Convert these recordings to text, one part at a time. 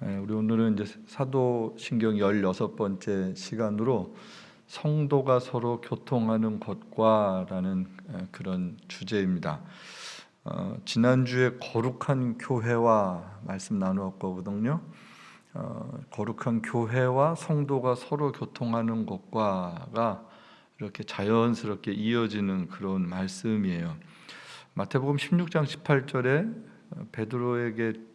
우리 오늘은 이제 사도신경 16번째 시간으로 성도가 서로 교통하는 것과라는 그런 주제입니다. 지난주에 거룩한 교회와 말씀 나누었거든요. 거룩한 교회와 성도가 서로 교통하는 것과가 이렇게 자연스럽게 이어지는 그런 말씀이에요. 마태복음 16장 18절에 베드로에게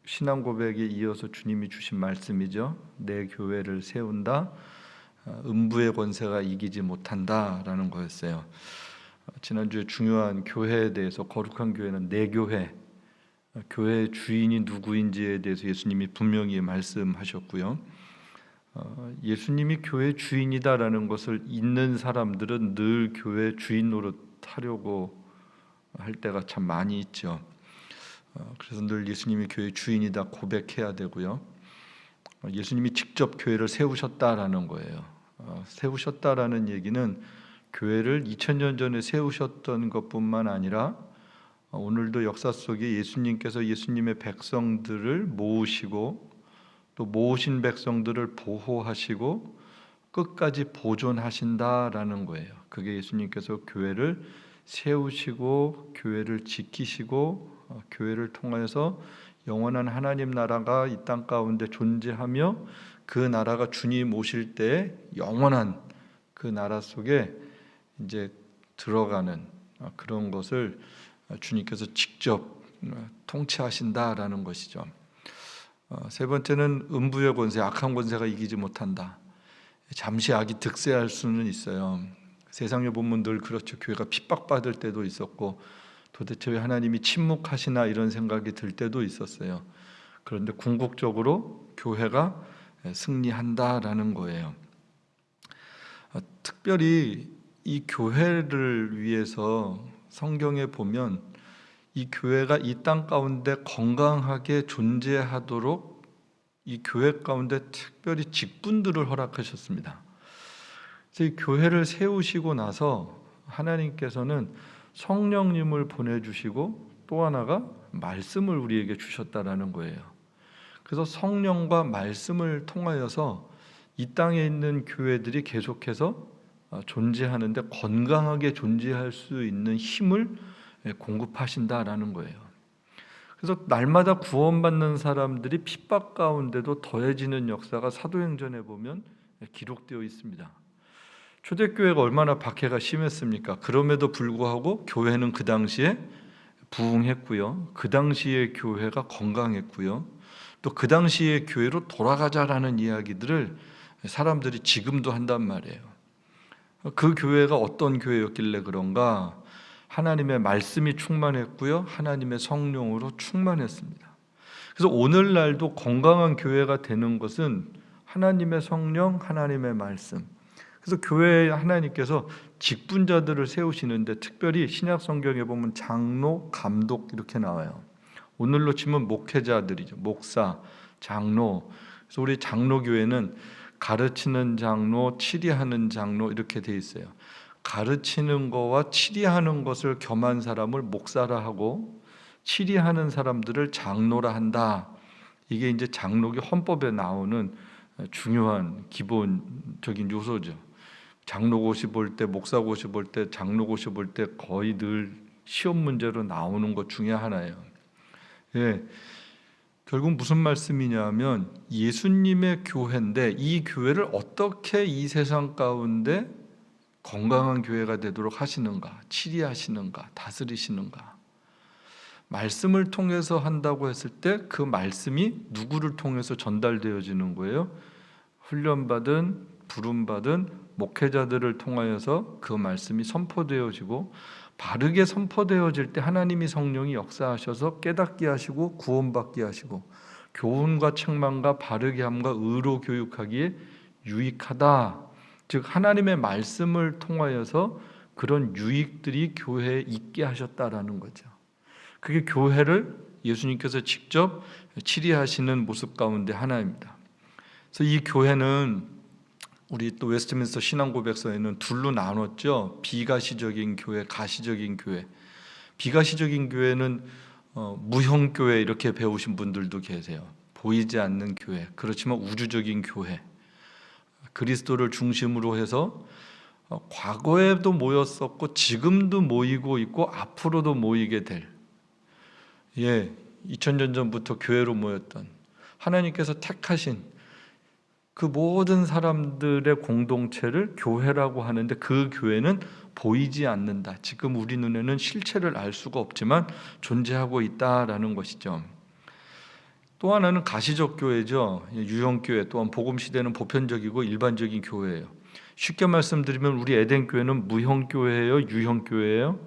신앙 고백에 이어서 주님이 주신 말씀이죠. 내 교회를 세운다. 음부의 권세가 이기지 못한다라는 거였어요. 지난주에 중요한 교회에 대해서 거룩한 교회는 내 교회, 교회의 주인이 누구인지에 대해서 예수님이 분명히 말씀하셨고요. 예수님이 교회 주인이다라는 것을 잊는 사람들은 늘 교회 주인 노릇하려고 할 때가 참 많이 있죠. 그래서 늘 예수님이 교회 주인이다 고백해야 되고요. 예수님이 직접 교회를 세우셨다라는 거예요. 세우셨다라는 얘기는 교회를 2000년 전에 세우셨던 것뿐만 아니라 오늘도 역사 속에 예수님께서 예수님의 백성들을 모으시고 또 모으신 백성들을 보호하시고 끝까지 보존하신다라는 거예요. 그게 예수님께서 교회를 세우시고 교회를 지키시고 교회를 통해서 영원한 하나님 나라가 이 땅 가운데 존재하며 그 나라가 주님 오실 때 영원한 그 나라 속에 이제 들어가는 그런 것을 주님께서 직접 통치하신다라는 것이죠. 세 번째는 음부의 권세, 악한 권세가 이기지 못한다. 잠시 악이 득세할 수는 있어요. 세상에 보면 늘 그렇죠. 교회가 핍박받을 때도 있었고 도대체 왜 하나님이 침묵하시나 이런 생각이 들 때도 있었어요. 그런데 궁극적으로 교회가 승리한다라는 거예요. 특별히 이 교회를 위해서 성경에 보면 이 교회가 이 땅 가운데 건강하게 존재하도록 이 교회 가운데 특별히 직분들을 허락하셨습니다. 그래서 이 교회를 세우시고 나서 하나님께서는 성령님을 보내주시고 또 하나가 말씀을 우리에게 주셨다라는 거예요. 그래서 성령과 말씀을 통하여서 이 땅에 있는 교회들이 계속해서 존재하는데 건강하게 존재할 수 있는 힘을 공급하신다라는 거예요. 그래서 날마다 구원받는 사람들이 핍박 가운데도 더해지는 역사가 사도행전에 보면 기록되어 있습니다. 초대교회가 얼마나 박해가 심했습니까? 그럼에도 불구하고 교회는 그 당시에 부흥했고요. 그 당시에 교회가 건강했고요. 또 그 당시에 교회로 돌아가자라는 이야기들을 사람들이 지금도 한단 말이에요. 그 교회가 어떤 교회였길래 그런가? 하나님의 말씀이 충만했고요. 하나님의 성령으로 충만했습니다. 그래서 오늘날도 건강한 교회가 되는 것은 하나님의 성령, 하나님의 말씀. 그래서 교회에 하나님께서 직분자들을 세우시는데 특별히 신약 성경에 보면 장로, 감독 이렇게 나와요. 오늘로 치면 목회자들이죠. 목사, 장로. 그래서 우리 장로교회는 가르치는 장로, 치리하는 장로 이렇게 돼 있어요. 가르치는 거와 치리하는 것을 겸한 사람을 목사라 하고 치리하는 사람들을 장로라 한다. 이게 이제 장로교 헌법에 나오는 중요한 기본적인 요소죠. 장로고시 볼 때, 목사고시 볼 때, 장로고시 볼 때 거의 늘 시험 문제로 나오는 것 중에 하나예요. 예, 결국 무슨 말씀이냐면 예수님의 교회인데 이 교회를 어떻게 이 세상 가운데 건강한 교회가 되도록 하시는가, 치리하시는가, 다스리시는가. 말씀을 통해서 한다고 했을 때 그 말씀이 누구를 통해서 전달되어지는 거예요? 훈련받은 부름받은 목회자들을 통하여서 그 말씀이 선포되어지고 바르게 선포되어질 때 하나님이 성령이 역사하셔서 깨닫게 하시고 구원받게 하시고 교훈과 책망과 바르게 함과 의로 교육하기에 유익하다. 즉 하나님의 말씀을 통하여서 그런 유익들이 교회에 있게 하셨다라는 거죠. 그게 교회를 예수님께서 직접 치리하시는 모습 가운데 하나입니다. 그래서 이 교회는 우리 또 웨스트민스터 신앙고백서에는 둘로 나눴죠. 비가시적인 교회, 가시적인 교회. 비가시적인 교회는 무형교회 이렇게 배우신 분들도 계세요. 보이지 않는 교회, 그렇지만 우주적인 교회, 그리스도를 중심으로 해서 과거에도 모였었고 지금도 모이고 있고 앞으로도 모이게 될 2000년 전부터 교회로 모였던 하나님께서 택하신 그 모든 사람들의 공동체를 교회라고 하는데, 그 교회는 보이지 않는다. 지금 우리 눈에는 실체를 알 수가 없지만 존재하고 있다라는 것이죠. 또 하나는 가시적 교회죠. 유형교회, 또한 복음시대는 보편적이고 일반적인 교회예요. 쉽게 말씀드리면 우리 에덴교회는 무형교회예요? 유형교회예요?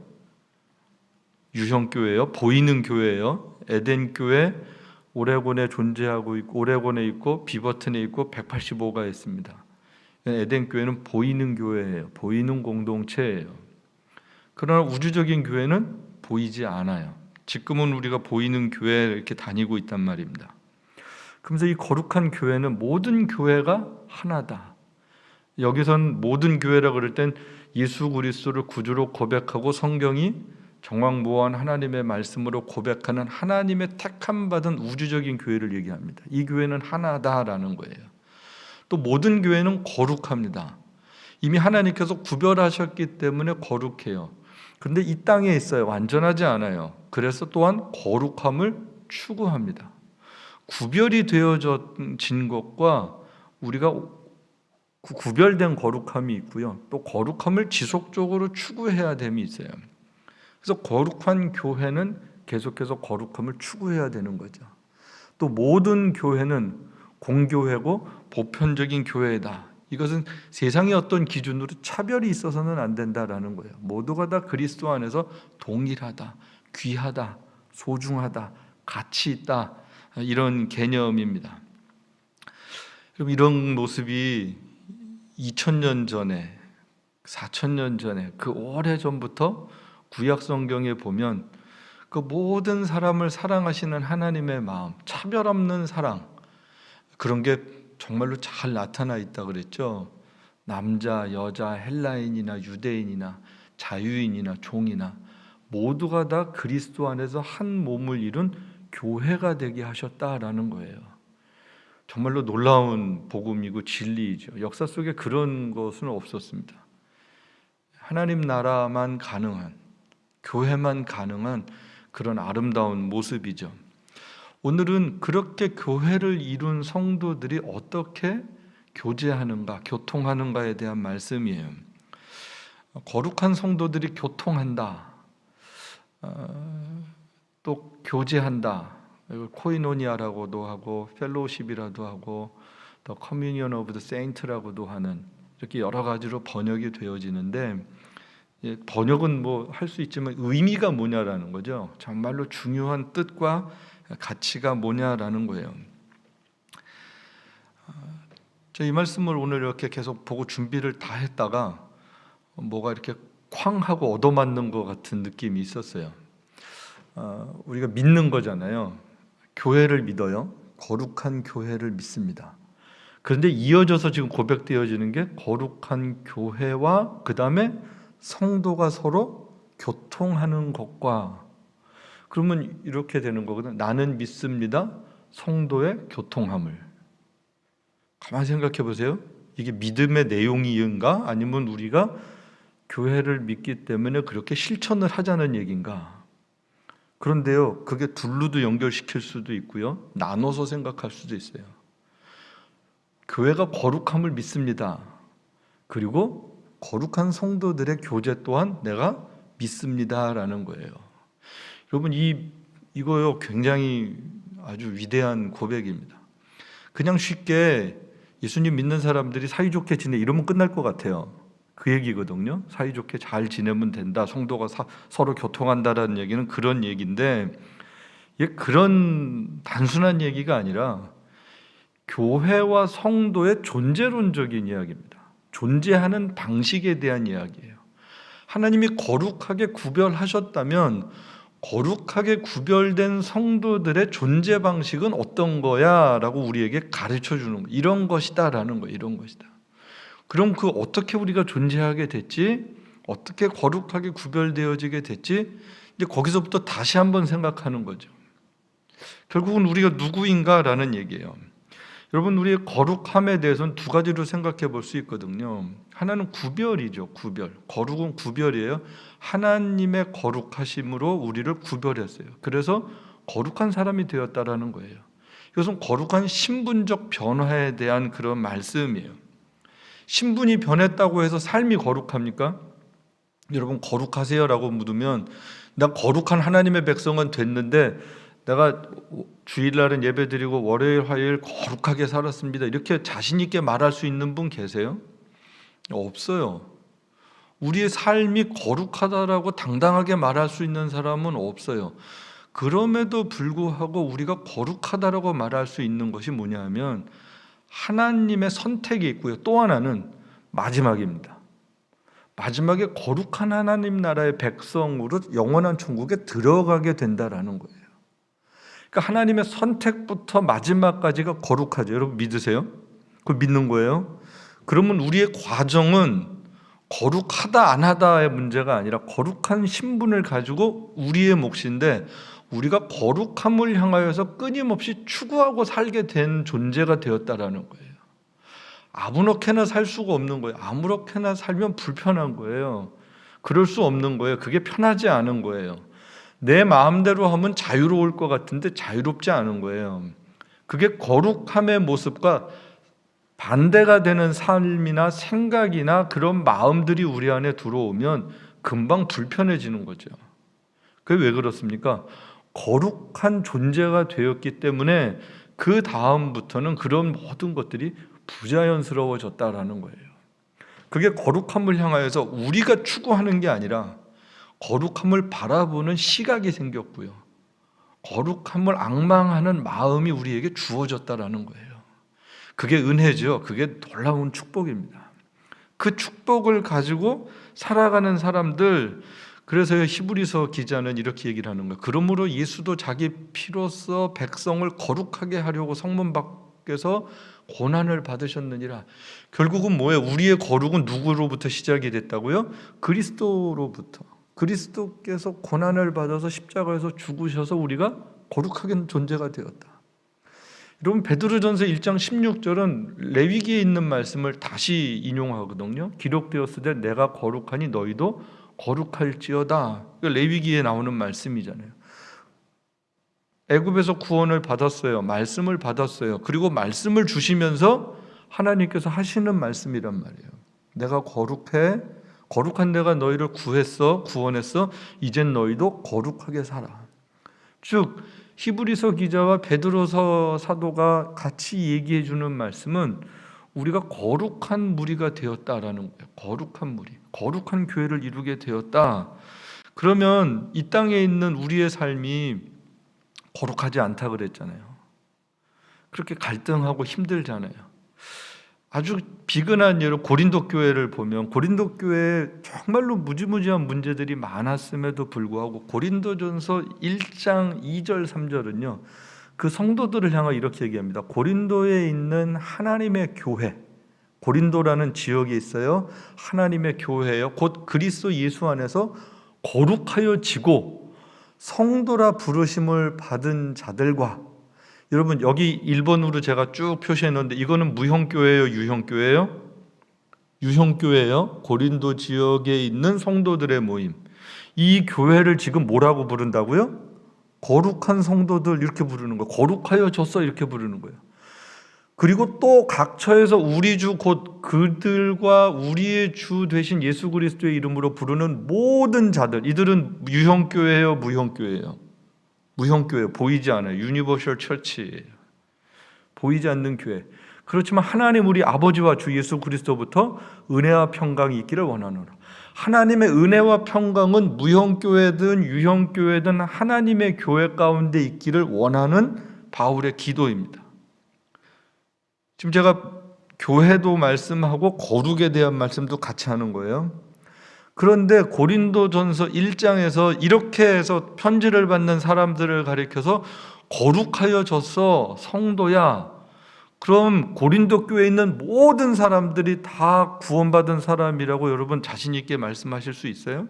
유형교회예요? 보이는 교회예요? 에덴교회 오레곤에 존재하고 있고, 오레곤에 있고 비버튼에 있고 185가 있습니다. 에덴교회는 보이는 교회예요. 보이는 공동체예요. 그러나 우주적인 교회는 보이지 않아요. 지금은 우리가 보이는 교회에 이렇게 다니고 있단 말입니다. 그러면서 이 거룩한 교회는 모든 교회가 하나다. 여기선 모든 교회라 그럴 땐 예수 그리스도를 구주로 고백하고 성경이 정확무한 하나님의 말씀으로 고백하는 하나님의 택함 받은 우주적인 교회를 얘기합니다. 이 교회는 하나다라는 거예요. 또 모든 교회는 거룩합니다. 이미 하나님께서 구별하셨기 때문에 거룩해요. 그런데 이 땅에 있어요. 완전하지 않아요. 그래서 또한 거룩함을 추구합니다. 구별이 되어진 것과 우리가 구별된 거룩함이 있고요. 또 거룩함을 지속적으로 추구해야 됨이 있어요. 그래서 거룩한 교회는 계속해서 거룩함을 추구해야 되는 거죠. 또 모든 교회는 공교회고 보편적인 교회다. 이것은 세상의 어떤 기준으로 차별이 있어서는 안 된다라는 거예요. 모두가 다 그리스도 안에서 동일하다, 귀하다, 소중하다, 가치 있다, 이런 개념입니다. 그럼 이런 모습이 2000년 전에, 4000년 전에, 그 오래전부터 구약 성경에 보면 그 모든 사람을 사랑하시는 하나님의 마음, 차별 없는 사랑, 그런 게 정말로 잘 나타나 있다 그랬죠. 남자, 여자, 헬라인이나 유대인이나 자유인이나 종이나 모두가 다 그리스도 안에서 한 몸을 이룬 교회가 되게 하셨다라는 거예요. 정말로 놀라운 복음이고 진리이죠. 역사 속에 그런 것은 없었습니다. 하나님 나라만 가능한, 교회만 가능한 그런 아름다운 모습이죠. 오늘은 그렇게 교회를 이룬 성도들이 어떻게 교제하는가, 교통하는가에 대한 말씀이에요. 거룩한 성도들이 교통한다, 또 교제한다, 이걸 코이노니아라고도 하고 펠로우십이라도 하고 더 커뮤니언 오브 더 세인트라고도 하는, 이렇게 여러 가지로 번역이 되어지는데, 번역은 뭐 할 수 있지만 의미가 뭐냐라는 거죠. 정말로 중요한 뜻과 가치가 뭐냐라는 거예요. 이 말씀을 오늘 이렇게 계속 보고 준비를 다 했다가 뭐가 이렇게 쾅 하고 얻어맞는 것 같은 느낌이 있었어요. 우리가 믿는 거잖아요. 교회를 믿어요. 거룩한 교회를 믿습니다. 그런데 이어져서 지금 고백되어지는 게 거룩한 교회와 그 다음에 성도가 서로 교통하는 것과, 그러면 이렇게 되는 거거든. 나는 믿습니다. 성도의 교통함을. 가만히 생각해 보세요. 이게 믿음의 내용인가? 아니면 우리가 교회를 믿기 때문에 그렇게 실천을 하자는 얘기인가? 그런데요, 그게 둘로도 연결시킬 수도 있고요, 나눠서 생각할 수도 있어요. 교회가 거룩함을 믿습니다. 그리고 거룩한 성도들의 교제 또한 내가 믿습니다라는 거예요. 여러분, 이거요 굉장히 아주 위대한 고백입니다. 그냥 쉽게 예수님 믿는 사람들이 사이좋게 지내 이러면 끝날 것 같아요. 그 얘기거든요. 사이좋게 잘 지내면 된다, 성도가 서로 교통한다라는 얘기는 그런 얘기인데, 그런 단순한 얘기가 아니라 교회와 성도의 존재론적인 이야기입니다. 존재하는 방식에 대한 이야기예요. 하나님이 거룩하게 구별하셨다면 거룩하게 구별된 성도들의 존재 방식은 어떤 거야? 라고 우리에게 가르쳐 주는 거예요. 이런 것이다 라는 거예요. 이런 것이다. 그럼 그 어떻게 우리가 존재하게 됐지? 어떻게 거룩하게 구별되어지게 됐지? 이제 거기서부터 다시 한번 생각하는 거죠. 결국은 우리가 누구인가라는 얘기예요. 여러분, 우리의 거룩함에 대해서는 두 가지로 생각해 볼 수 있거든요. 하나는 구별이죠. 구별. 거룩은 구별이에요. 하나님의 거룩하심으로 우리를 구별했어요. 그래서 거룩한 사람이 되었다라는 거예요. 이것은 거룩한 신분적 변화에 대한 그런 말씀이에요. 신분이 변했다고 해서 삶이 거룩합니까? 여러분, 거룩하세요라고 물으면 나 거룩한 하나님의 백성은 됐는데 내가 주일날은 예배드리고 월요일 화요일 거룩하게 살았습니다, 이렇게 자신 있게 말할 수 있는 분 계세요? 없어요. 우리의 삶이 거룩하다라고 당당하게 말할 수 있는 사람은 없어요. 그럼에도 불구하고 우리가 거룩하다라고 말할 수 있는 것이 뭐냐면 하나님의 선택이 있고요. 또 하나는 마지막입니다. 마지막에 거룩한 하나님 나라의 백성으로 영원한 천국에 들어가게 된다라는 거예요. 그러니까 하나님의 선택부터 마지막까지가 거룩하죠. 여러분 믿으세요? 그걸 믿는 거예요. 그러면 우리의 과정은 거룩하다 안 하다의 문제가 아니라 거룩한 신분을 가지고 우리의 몫인데 우리가 거룩함을 향하여서 끊임없이 추구하고 살게 된 존재가 되었다라는 거예요. 아무렇게나 살 수가 없는 거예요. 아무렇게나 살면 불편한 거예요. 그럴 수 없는 거예요. 그게 편하지 않은 거예요. 내 마음대로 하면 자유로울 것 같은데 자유롭지 않은 거예요. 그게 거룩함의 모습과 반대가 되는 삶이나 생각이나 그런 마음들이 우리 안에 들어오면 금방 불편해지는 거죠. 그게 왜 그렇습니까? 거룩한 존재가 되었기 때문에 그 다음부터는 그런 모든 것들이 부자연스러워졌다라는 거예요. 그게 거룩함을 향하여서 우리가 추구하는 게 아니라 거룩함을 바라보는 시각이 생겼고요. 거룩함을 앙망하는 마음이 우리에게 주어졌다라는 거예요. 그게 은혜죠. 그게 놀라운 축복입니다. 그 축복을 가지고 살아가는 사람들, 그래서 히브리서 기자는 이렇게 얘기를 하는 거예요. 그러므로 예수도 자기 피로써 백성을 거룩하게 하려고 성문 밖에서 고난을 받으셨느니라. 결국은 뭐예요? 우리의 거룩은 누구로부터 시작이 됐다고요? 그리스도로부터. 그리스도께서 고난을 받아서 십자가에서 죽으셔서 우리가 거룩하게 존재가 되었다. 여러분, 베드로전서 1장 16절은 레위기에 있는 말씀을 다시 인용하거든요. 기록되었으되 내가 거룩하니 너희도 거룩할지어다. 레위기에 나오는 말씀이잖아요. 애굽에서 구원을 받았어요. 말씀을 받았어요. 그리고 말씀을 주시면서 하나님께서 하시는 말씀이란 말이에요. 내가 거룩해, 거룩한 내가 너희를 구했어, 구원했어. 이젠 너희도 거룩하게 살아. 즉 히브리서 기자와 베드로서 사도가 같이 얘기해 주는 말씀은 우리가 거룩한 무리가 되었다라는 거예요. 거룩한 무리, 거룩한 교회를 이루게 되었다. 그러면 이 땅에 있는 우리의 삶이 거룩하지 않다 그랬잖아요. 그렇게 갈등하고 힘들잖아요. 아주 비근한 예로 고린도 교회를 보면 고린도 교회에 정말로 무지무지한 문제들이 많았음에도 불구하고 고린도전서 1장 2절 3절은요 그 성도들을 향해 이렇게 얘기합니다. 고린도에 있는 하나님의 교회, 고린도라는 지역에 있어요. 하나님의 교회예요. 곧 그리스도 예수 안에서 거룩하여지고 성도라 부르심을 받은 자들과, 여러분 여기 1번으로 제가 쭉 표시해 놓은데 이거는 무형교회예요, 유형교회예요? 유형교회예요. 고린도 지역에 있는 성도들의 모임. 이 교회를 지금 뭐라고 부른다고요? 거룩한 성도들 이렇게 부르는 거예요. 거룩하여졌어 이렇게 부르는 거예요. 그리고 또 각처에서 우리 주 곧 그들과 우리의 주 되신 예수 그리스도의 이름으로 부르는 모든 자들, 이들은 유형교회예요, 무형교회예요? 무형교회, 보이지 않아요. 유니버셜 처치예요. 보이지 않는 교회. 그렇지만 하나님 우리 아버지와 주 예수 그리스도부터 은혜와 평강이 있기를 원하노라. 하나님의 은혜와 평강은 무형교회든 유형교회든 하나님의 교회 가운데 있기를 원하는 바울의 기도입니다. 지금 제가 교회도 말씀하고 거룩에 대한 말씀도 같이 하는 거예요. 그런데 고린도전서 1장에서 이렇게 해서 편지를 받는 사람들을 가리켜서 거룩하여졌어 성도야. 그럼 고린도 교회에 있는 모든 사람들이 다 구원받은 사람이라고 여러분 자신 있게 말씀하실 수 있어요?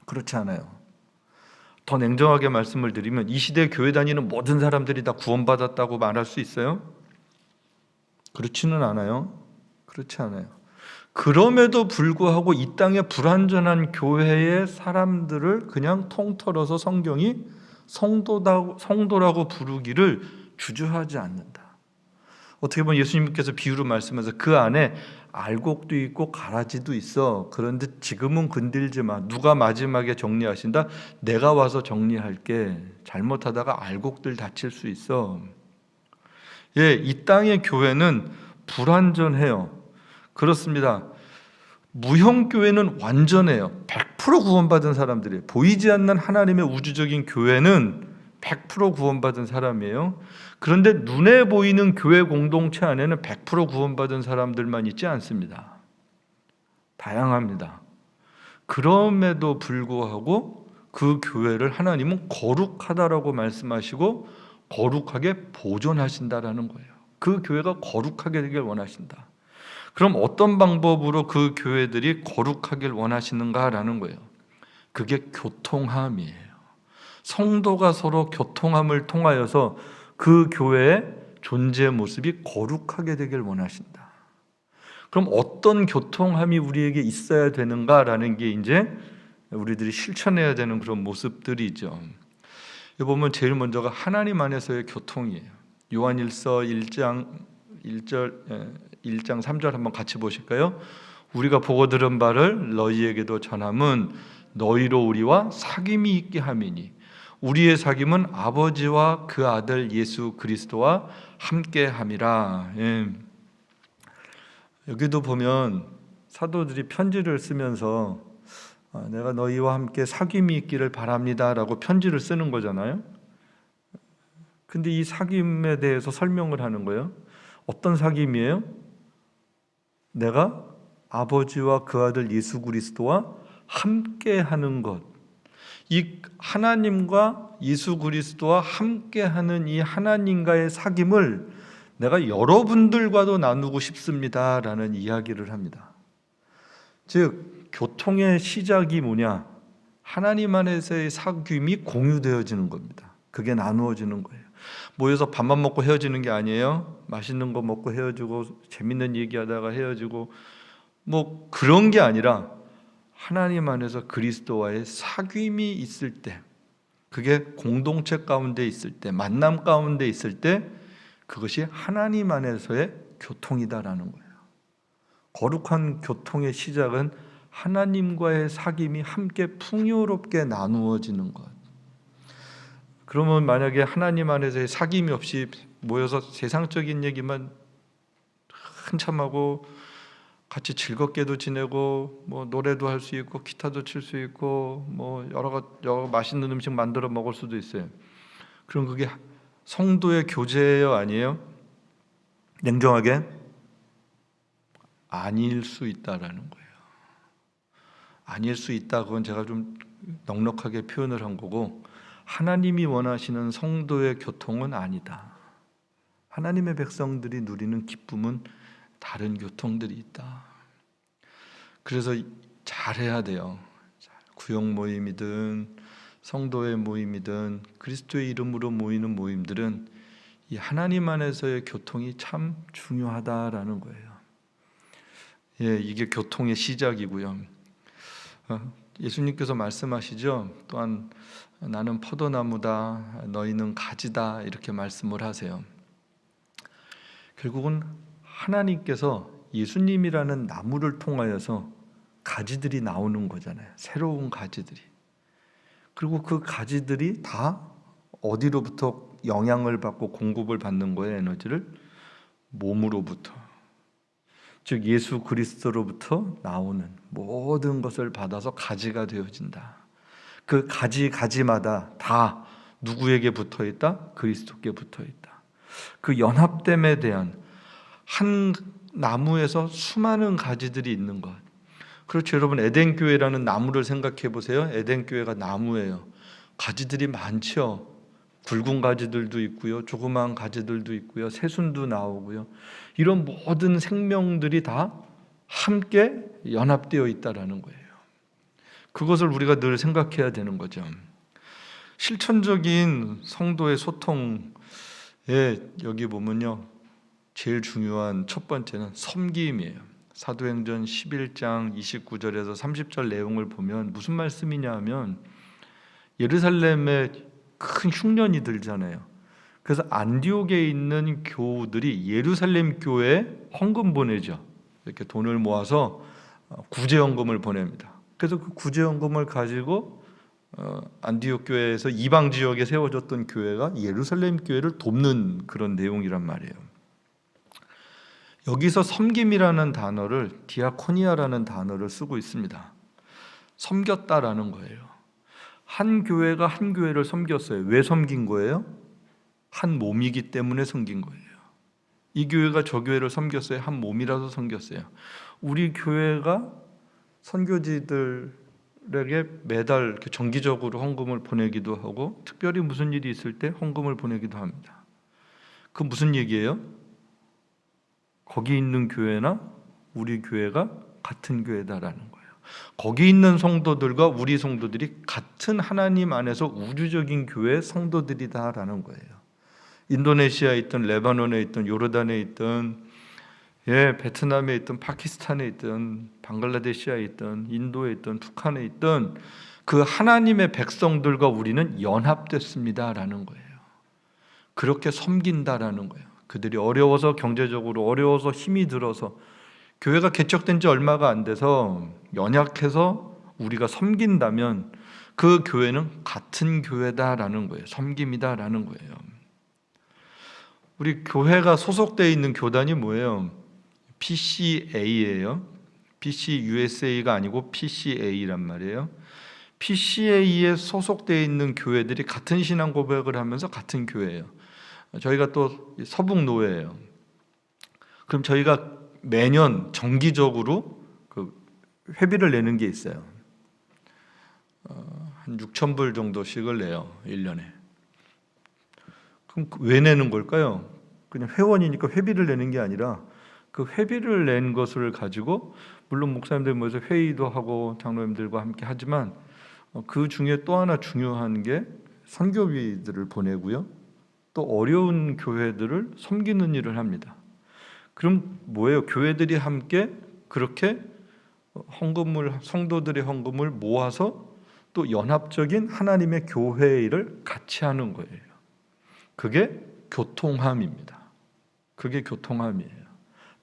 그렇지 않아요. 더 냉정하게 말씀을 드리면 이 시대에 교회 다니는 모든 사람들이 다 구원받았다고 말할 수 있어요? 그렇지는 않아요. 그렇지 않아요. 그럼에도 불구하고 이 땅에 불완전한 교회의 사람들을 그냥 통틀어서 성경이 성도라고 부르기를 주저하지 않는다. 어떻게 보면 예수님께서 비유로 말씀하셔서 그 안에 알곡도 있고 가라지도 있어. 그런데 지금은 건들지 마. 누가 마지막에 정리하신다? 내가 와서 정리할게. 잘못하다가 알곡들 다칠 수 있어. 예, 이 땅의 교회는 불완전해요. 그렇습니다. 무형교회는 완전해요. 100% 구원받은 사람들이에요. 보이지 않는 하나님의 우주적인 교회는 100% 구원받은 사람이에요. 그런데 눈에 보이는 교회 공동체 안에는 100% 구원받은 사람들만 있지 않습니다. 다양합니다. 그럼에도 불구하고 그 교회를 하나님은 거룩하다라고 말씀하시고 거룩하게 보존하신다라는 거예요. 그 교회가 거룩하게 되길 원하신다. 그럼 어떤 방법으로 그 교회들이 거룩하길 원하시는가라는 거예요. 그게 교통함이에요. 성도가 서로 교통함을 통하여서 그 교회의 존재 모습이 거룩하게 되길 원하신다. 그럼 어떤 교통함이 우리에게 있어야 되는가라는 게 이제 우리들이 실천해야 되는 그런 모습들이죠. 여기 보면 제일 먼저가 하나님 안에서의 교통이에요. 요한일서 1장 3절 한번 같이 보실까요? 우리가 보고 들은 바를 너희에게도 전함은 너희로 우리와 사귐이 있게 함이니 우리의 사귐은 아버지와 그 아들 예수 그리스도와 함께 함이라. 예. 여기도 보면 사도들이 편지를 쓰면서 내가 너희와 함께 사귐이 있기를 바랍니다라고 편지를 쓰는 거잖아요. 근데 이 사귐에 대해서 설명을 하는 거예요. 어떤 사귐이에요? 내가 아버지와 그 아들 예수 그리스도와 함께 하는 것. 이 하나님과 예수 그리스도와 함께 하는 이 하나님과의 사귐을 내가 여러분들과도 나누고 싶습니다라는 이야기를 합니다. 즉 교통의 시작이 뭐냐? 하나님 안에서의 사귐이 공유되어지는 겁니다. 그게 나누어지는 거예요. 모여서 밥만 먹고 헤어지는 게 아니에요. 맛있는 거 먹고 헤어지고 재밌는 얘기하다가 헤어지고 뭐 그런 게 아니라 하나님 안에서 그리스도와의 사귐이 있을 때, 그게 공동체 가운데 있을 때, 만남 가운데 있을 때 그것이 하나님 안에서의 교통이다라는 거예요. 거룩한 교통의 시작은 하나님과의 사귐이 함께 풍요롭게 나누어지는 것. 그러면 만약에 하나님 안에서의 사귐이 없이 모여서 세상적인 얘기만 한참 하고 같이 즐겁게도 지내고 뭐 노래도 할 수 있고 기타도 칠 수 있고 뭐 여러 맛있는 음식 만들어 먹을 수도 있어요. 그럼 그게 성도의 교제예요, 아니에요? 냉정하게 아닐 수 있다라는 거예요. 아닐 수 있다. 그건 제가 좀 넉넉하게 표현을 한 거고, 하나님이 원하시는 성도의 교통은 아니다. 하나님의 백성들이 누리는 기쁨은 다른 교통들이 있다. 그래서 잘해야 돼요. 구역 모임이든 성도의 모임이든 그리스도의 이름으로 모이는 모임들은 이 하나님 안에서의 교통이 참 중요하다라는 거예요. 예, 이게 교통의 시작이고요. 예수님께서 말씀하시죠. 또한 나는 포도나무다, 너희는 가지다 이렇게 말씀을 하세요. 결국은 하나님께서 예수님이라는 나무를 통하여서 가지들이 나오는 거잖아요. 새로운 가지들이. 그리고 그 가지들이 다 어디로부터 영향을 받고 공급을 받는 거예요, 에너지를? 몸으로부터. 즉 예수 그리스도로부터 나오는 모든 것을 받아서 가지가 되어진다. 그 가지마다 다 누구에게 붙어 있다? 그리스도께 붙어 있다. 그 연합됨에 대한, 한 나무에서 수많은 가지들이 있는 것. 그렇죠. 여러분, 에덴 교회라는 나무를 생각해 보세요. 에덴 교회가 나무예요. 가지들이 많죠. 굵은 가지들도 있고요, 조그마한 가지들도 있고요, 새순도 나오고요. 이런 모든 생명들이 다 함께 연합되어 있다라는 거예요. 그것을 우리가 늘 생각해야 되는 거죠. 실천적인 성도의 소통에 여기 보면요, 제일 중요한 첫 번째는 섬김이에요. 사도행전 11장 29절에서 30절 내용을 보면 무슨 말씀이냐 하면, 예루살렘에 큰 흉년이 들잖아요. 그래서 안디옥에 있는 교우들이 예루살렘 교회에 헌금 보내죠. 이렇게 돈을 모아서 구제헌금을 보냅니다. 그래서 그 구제헌금을 가지고 안디옥 교회에서 이방 지역에 세워졌던 교회가 예루살렘 교회를 돕는 그런 내용이란 말이에요. 여기서 섬김이라는 단어를, 디아코니아라는 단어를 쓰고 있습니다. 섬겼다라는 거예요. 한 교회가 한 교회를 섬겼어요. 왜 섬긴 거예요? 한 몸이기 때문에 섬긴 거예요. 이 교회가 저 교회를 섬겼어요. 한 몸이라서 섬겼어요. 우리 교회가 선교지들에게 매달 이렇게 정기적으로 헌금을 보내기도 하고, 특별히 무슨 일이 있을 때 헌금을 보내기도 합니다. 그 무슨 얘기예요? 거기 있는 교회나 우리 교회가 같은 교회다라는 거예요. 거기 있는 성도들과 우리 성도들이 같은 하나님 안에서 우주적인 교회 성도들이다라는 거예요. 인도네시아에 있든 레바논에 있든 요르단에 있든 베트남에 있든 파키스탄에 있든 방글라데시아에 있든 인도에 있든 북한에 있든 그 하나님의 백성들과 우리는 연합됐습니다라는 거예요. 그렇게 섬긴다라는 거예요. 그들이 어려워서, 경제적으로 어려워서, 힘이 들어서, 교회가 개척된 지 얼마가 안 돼서 연약해서 우리가 섬긴다면 그 교회는 같은 교회다라는 거예요. 섬김이다라는 거예요. 우리 교회가 소속되어 있는 교단이 뭐예요? PCA예요. PCUSA가 아니고 PCA란 말이에요. PCA에 소속되어 있는 교회들이 같은 신앙 고백을 하면서 같은 교회예요. 저희가 또 서북노회예요. 그럼 저희가 매년 정기적으로 그 회비를 내는 게 있어요. 한 6,000불 정도씩을 내요, 1년에. 그럼 왜 내는 걸까요? 그냥 회원이니까 회비를 내는 게 아니라 그 회비를 낸 것을 가지고, 물론 목사님들 모여서 회의도 하고 장로님들과 함께 하지만 그 중에 또 하나 중요한 게 선교비들을 보내고요, 또 어려운 교회들을 섬기는 일을 합니다. 그럼 뭐예요? 교회들이 함께 그렇게 헌금을, 성도들의 헌금을 모아서 또 연합적인 하나님의 교회 일을 같이 하는 거예요. 그게 교통함입니다. 그게 교통함이에요.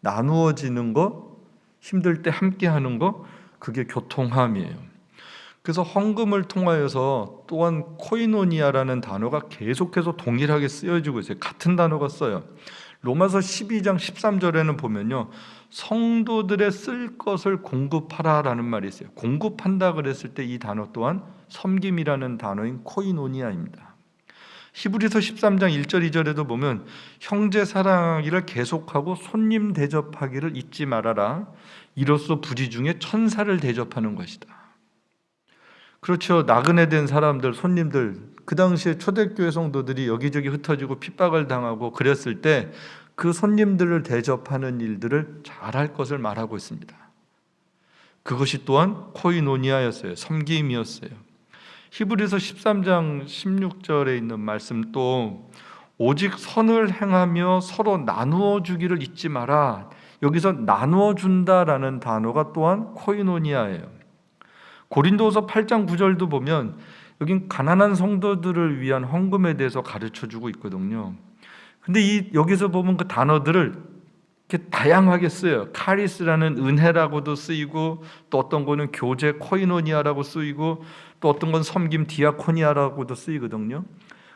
나누어지는 거, 힘들 때 함께 하는 거, 그게 교통함이에요. 그래서 헌금을 통하여서 또한 코이노니아라는 단어가 계속해서 동일하게 쓰여지고 있어요. 같은 단어가 써요. 로마서 12장 13절에는 보면요, 성도들의 쓸 것을 공급하라라는 말이 있어요. 공급한다 그랬을 때 이 단어 또한 섬김이라는 단어인 코이노니아입니다. 히브리서 13장 1절 2절에도 보면 형제 사랑하기를 계속하고 손님 대접하기를 잊지 말아라. 이로써 부지 중에 천사를 대접하는 것이다. 그렇죠. 나그네 된 사람들, 손님들, 그 당시에 초대교회 성도들이 여기저기 흩어지고 핍박을 당하고 그랬을 때 그 손님들을 대접하는 일들을 잘할 것을 말하고 있습니다. 그것이 또한 코이노니아였어요. 섬김이었어요. 히브리서 13장 16절에 있는 말씀, 또 오직 선을 행하며 서로 나누어 주기를 잊지 마라. 여기서 나누어 준다라는 단어가 또한 코이노니아예요. 고린도서 8장 9절도 보면 여긴 가난한 성도들을 위한 헌금에 대해서 가르쳐주고 있거든요. 근데 여기서 보면 그 단어들을 이렇게 다양하게 써요. 카리스라는 은혜라고도 쓰이고, 또 어떤 거는 교제 코이노니아라고 쓰이고, 또 어떤 건 섬김 디아코니아라고도 쓰이거든요.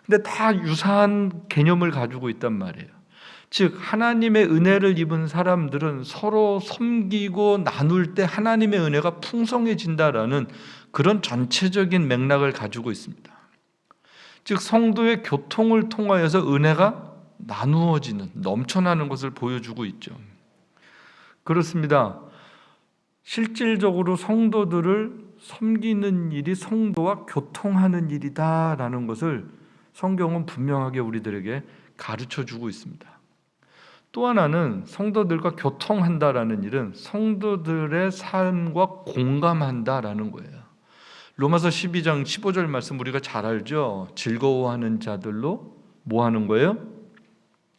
근데 다 유사한 개념을 가지고 있단 말이에요. 즉 하나님의 은혜를 입은 사람들은 서로 섬기고 나눌 때 하나님의 은혜가 풍성해진다라는 그런 전체적인 맥락을 가지고 있습니다. 즉 성도의 교통을 통하여서 은혜가 나누어지는, 넘쳐나는 것을 보여주고 있죠. 그렇습니다. 실질적으로 성도들을 섬기는 일이 성도와 교통하는 일이다라는 것을 성경은 분명하게 우리들에게 가르쳐주고 있습니다. 또 하나는 성도들과 교통한다라는 일은 성도들의 삶과 공감한다라는 거예요. 로마서 12장 15절 말씀 우리가 잘 알죠. 즐거워하는 자들로 뭐 하는 거예요?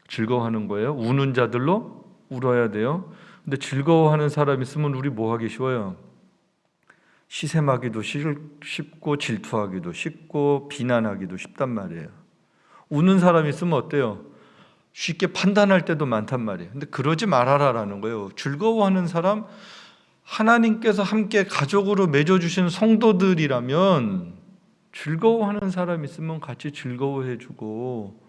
즐거워하는 거예요. 우는 자들로 울어야 돼요. 근데 즐거워하는 사람 있으면 우리 뭐 하기 쉬워요? 시샘하기도 쉽고 질투하기도 쉽고 비난하기도 쉽단 말이에요. 우는 사람 있으면 어때요? 쉽게 판단할 때도 많단 말이에요. 근데 그러지 말아라라는 거예요. 즐거워하는 사람, 하나님께서 함께 가족으로 맺어주신 성도들이라면 즐거워하는 사람 있으면 같이 즐거워해주고,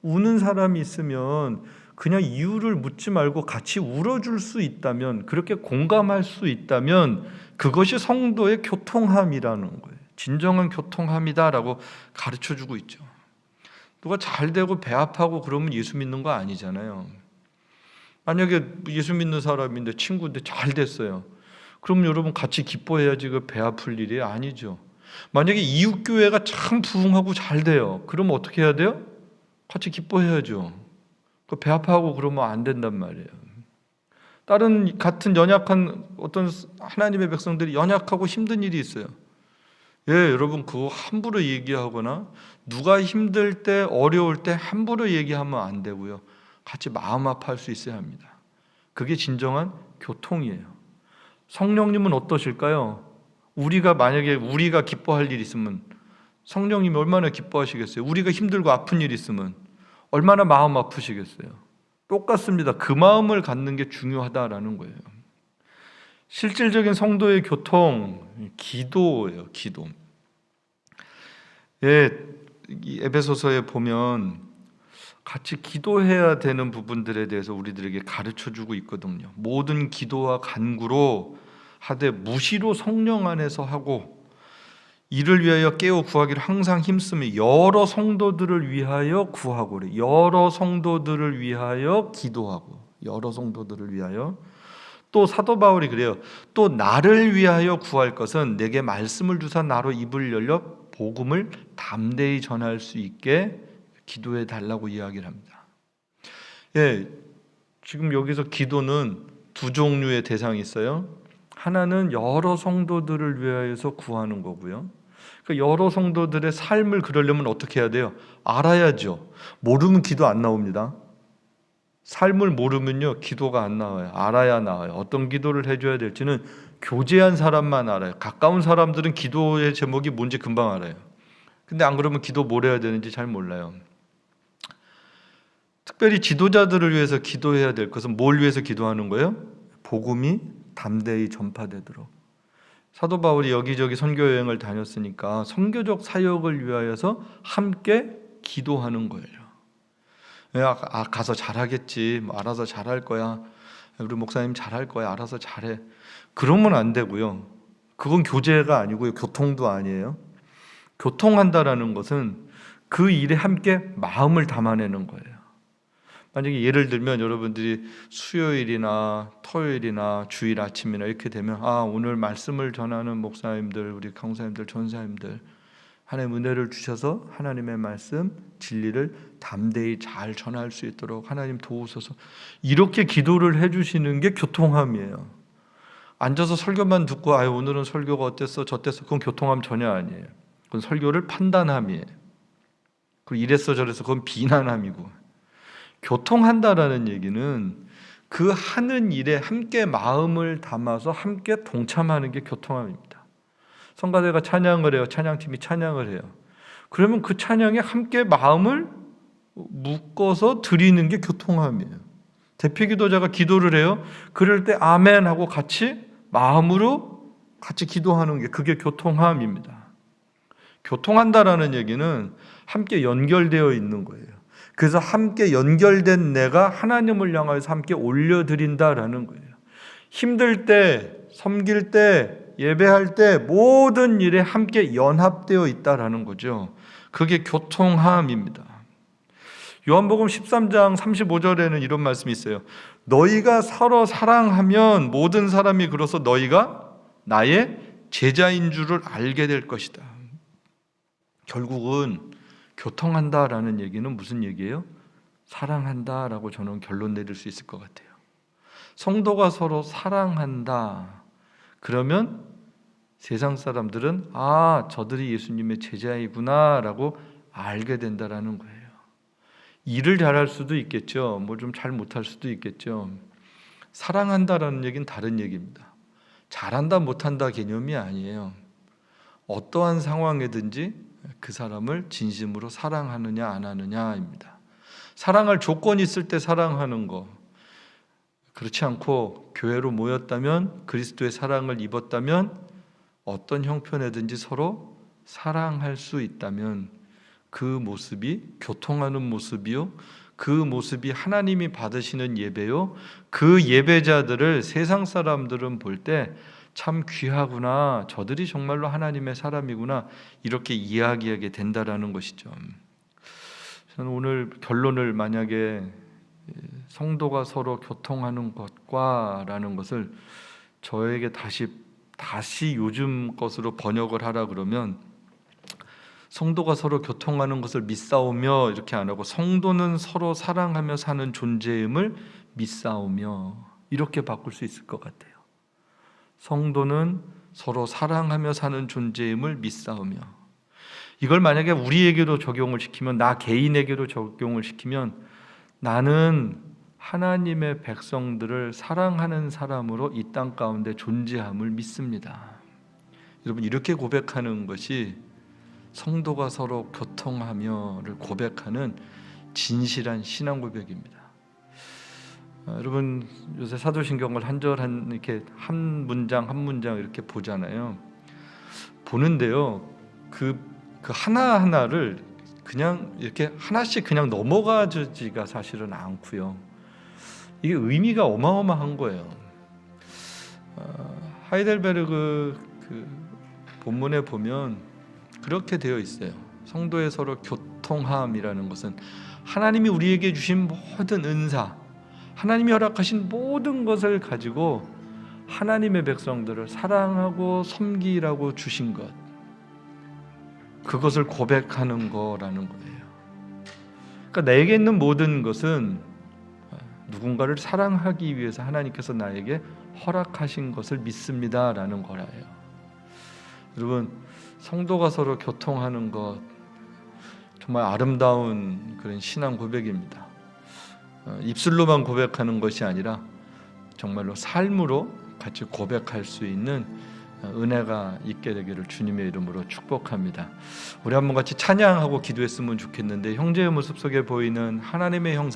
우는 사람이 있으면 그냥 이유를 묻지 말고 같이 울어줄 수 있다면, 그렇게 공감할 수 있다면 그것이 성도의 교통함이라는 거예요. 진정한 교통함이다라고 가르쳐주고 있죠. 누가 잘 되고 배 아파하고 그러면 예수 믿는 거 아니잖아요. 만약에 예수 믿는 사람인데 친구인데 잘 됐어요. 그럼 여러분 같이 기뻐해야지 그 배 아플 일이 아니죠. 만약에 이웃교회가 참 부흥하고 잘 돼요. 그러면 어떻게 해야 돼요? 같이 기뻐해야죠. 그 배 아파하고 그러면 안 된단 말이에요. 다른 같은 연약한 어떤 하나님의 백성들이 연약하고 힘든 일이 있어요. 예, 여러분 그거 함부로 얘기하거나 누가 힘들 때 어려울 때 함부로 얘기하면 안 되고요. 같이 마음 아파할 수 있어야 합니다. 그게 진정한 교통이에요. 성령님은 어떠실까요? 만약에 우리가 기뻐할 일이 있으면 성령님이 얼마나 기뻐하시겠어요? 우리가 힘들고 아픈 일이 있으면 얼마나 마음 아프시겠어요? 똑같습니다. 그 마음을 갖는 게 중요하다라는 거예요. 실질적인 성도의 교통, 기도예요. 기도. 예, 이 에베소서에 보면 같이 기도해야 되는 부분들에 대해서 우리들에게 가르쳐주고 있거든요. 모든 기도와 간구로 하되 무시로 성령 안에서 하고, 이를 위하여 깨어 구하기를 항상 힘쓰며 여러 성도들을 위하여 구하고, 그래. 여러 성도들을 위하여 기도하고, 여러 성도들을 위하여. 또 사도 바울이 그래요. 또 나를 위하여 구할 것은 내게 말씀을 주사 나로 입을 열려 복음을 담대히 전할 수 있게 기도해 달라고 이야기를 합니다. 예, 지금 여기서 기도는 두 종류의 대상이 있어요. 하나는 여러 성도들을 위하여서 구하는 거고요. 여러 성도들의 삶을 그러려면 어떻게 해야 돼요? 알아야죠. 모르면 기도 안 나옵니다. 삶을 모르면요 기도가 안 나와요. 알아야 나와요. 어떤 기도를 해줘야 될지는 교제한 사람만 알아요. 가까운 사람들은 기도의 제목이 뭔지 금방 알아요. 근데 안 그러면 기도 뭘 해야 되는지 잘 몰라요. 특별히 지도자들을 위해서 기도해야 될 것은 뭘 위해서 기도하는 거예요? 복음이 담대히 전파되도록. 사도 바울이 여기저기 선교 여행을 다녔으니까 선교적 사역을 위하여서 함께 기도하는 거예요. 가서 잘하겠지, 알아서 잘할 거야, 우리 목사님 잘할 거야, 알아서 잘해. 그러면 안 되고요. 그건 교제가 아니고요, 교통도 아니에요. 교통한다라는 것은 그 일에 함께 마음을 담아내는 거예요. 만약에 예를 들면 여러분들이 수요일이나 토요일이나 주일 아침이나 이렇게 되면 오늘 말씀을 전하는 목사님들, 우리 강사님들, 전사님들 하나님의 은혜를 주셔서 하나님의 말씀, 진리를 담대히 잘 전할 수 있도록 하나님 도우소서, 이렇게 기도를 해주시는 게 교통함이에요. 앉아서 설교만 듣고 오늘은 설교가 어땠어 저땠어, 그건 교통함 전혀 아니에요. 그건 설교를 판단함이에요. 그리고 이랬어 저랬어, 그건 비난함이고. 교통한다라는 얘기는 그 하는 일에 함께 마음을 담아서 함께 동참하는 게 교통함입니다. 성가대가 찬양을 해요. 찬양팀이 찬양을 해요. 그러면 그 찬양에 함께 마음을 묶어서 드리는 게 교통함이에요. 대표기도자가 기도를 해요. 그럴 때 아멘 하고 같이 마음으로 같이 기도하는 게, 그게 교통함입니다. 교통한다라는 얘기는 함께 연결되어 있는 거예요. 그래서 함께 연결된 내가 하나님을 향해서 함께 올려드린다라는 거예요. 힘들 때, 섬길 때, 예배할 때 모든 일에 함께 연합되어 있다라는 거죠. 그게 교통함입니다. 요한복음 13장 35절에는 이런 말씀이 있어요. 너희가 서로 사랑하면 모든 사람이 그로써 너희가 나의 제자인 줄을 알게 될 것이다. 결국은 교통한다라는 얘기는 무슨 얘기예요? 사랑한다라고 저는 결론 내릴 수 있을 것 같아요. 성도가 서로 사랑한다. 그러면 세상 사람들은 저들이 예수님의 제자이구나라고 알게 된다라는 거예요. 일을 잘할 수도 있겠죠. 뭐 좀 잘 못할 수도 있겠죠. 사랑한다라는 얘기는 다른 얘기입니다. 잘한다 못한다 개념이 아니에요. 어떠한 상황이든지 그 사람을 진심으로 사랑하느냐 안 하느냐입니다. 사랑할 조건이 있을 때 사랑하는 거, 그렇지 않고 교회로 모였다면, 그리스도의 사랑을 입었다면, 어떤 형편이든지 서로 사랑할 수 있다면 그 모습이 교통하는 모습이요, 그 모습이 하나님이 받으시는 예배요, 그 예배자들을 세상 사람들은 볼 때 참 귀하구나, 저들이 정말로 하나님의 사람이구나, 이렇게 이야기하게 된다라는 것이죠. 저는 오늘 결론을 만약에 성도가 서로 교통하는 것과 라는 것을 저에게 다시 요즘 것으로 번역을 하라 그러면, 성도가 서로 교통하는 것을 믿사오며 이렇게 안 하고, 성도는 서로 사랑하며 사는 존재임을 믿사오며, 이렇게 바꿀 수 있을 것 같아요. 성도는 서로 사랑하며 사는 존재임을 믿사오며, 이걸 만약에 우리에게도 적용을 시키면, 나 개인에게도 적용을 시키면, 나는 하나님의 백성들을 사랑하는 사람으로 이 땅 가운데 존재함을 믿습니다. 여러분, 이렇게 고백하는 것이 성도가 서로 교통하며를 고백하는 진실한 신앙 고백입니다. 여러분, 요새 사도신경을 한 절 이렇게 한 문장 한 문장 이렇게 보잖아요. 보는데요, 그 하나하나를 그냥 이렇게 하나씩 그냥 넘어가지가 사실은 않고요. 이게 의미가 어마어마한 거예요. 하이델베르그 그 본문에 보면 그렇게 되어 있어요. 성도의 서로 교통함이라는 것은 하나님이 우리에게 주신 모든 은사, 하나님이 허락하신 모든 것을 가지고 하나님의 백성들을 사랑하고 섬기라고 주신 것, 그것을 고백하는 거라는 거예요. 그러니까 나에게 있는 모든 것은 누군가를 사랑하기 위해서 하나님께서 나에게 허락하신 것을 믿습니다라는 거라요. 여러분, 성도가 서로 교통하는 것, 정말 아름다운 그런 신앙 고백입니다. 입술로만 고백하는 것이 아니라 정말로 삶으로 같이 고백할 수 있는 은혜가 있게 되기를 주님의 이름으로 축복합니다. 우리 한번 같이 찬양하고 기도했으면 좋겠는데, 형제의 모습 속에 보이는 하나님의 형상